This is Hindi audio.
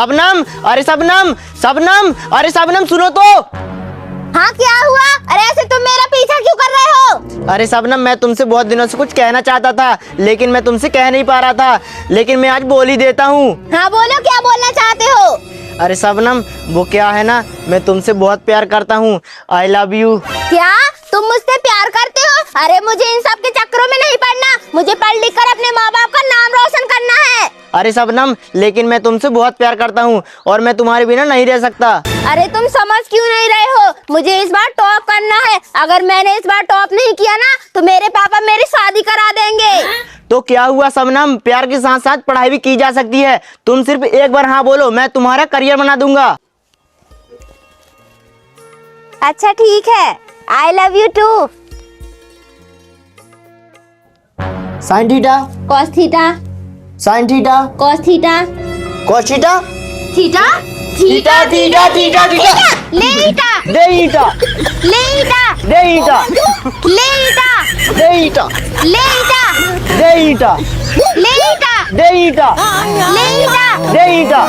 शबनम, अरे शबनम, शबनम, अरे शबनम सुनो तो। हाँ क्या हुआ? अरे ऐसे तुम मेरा पीछा क्यों कर रहे हो? अरे शबनम, मैं तुमसे बहुत दिनों से कुछ कहना चाहता था, लेकिन मैं तुमसे कह नहीं पा रहा था, लेकिन मैं आज बोल ही देता हूँ। हाँ बोलो, क्या बोलना चाहते हो? अरे शबनम, वो क्या है ना, मैं तुमसे बहुत प्यार करता हूँ। आई लव यू। क्या तुम मुझसे प्यार करते हो? अरे मुझे इन सब के चक्करों में नहीं पड़ना, मुझे पढ़ लिख कर अपने माँ बाप का नाम रोशन करना है। अरे शबनम, लेकिन मैं तुमसे बहुत प्यार करता हूँ और मैं तुम्हारे बिना नहीं रह सकता। अरे तुम समझ क्यों नहीं रहे हो? मुझे इस बार टॉप करना है। अगर मैंने इस बार टॉप नहीं किया ना तो मेरे पापा मेरी शादी करा देंगे। तो क्या हुआ शबनम, प्यार के साथ साथ पढ़ाई भी की जा सकती है। तुम सिर्फ एक बार हाँ बोलो, मैं तुम्हारा करियर बना दूंगा। अच्छा ठीक है, I love you too. Sine theta, cos theta, sine theta, cos theta, cos theta, theta, theta, theta, theta, theta, ले ईटा, दे ईटा, ले ईटा, दे ईटा, ले ईटा, दे ईटा, ले ईटा, दे ईटा, ले ईटा, दे ईटा, ले ईटा। दे ईटा।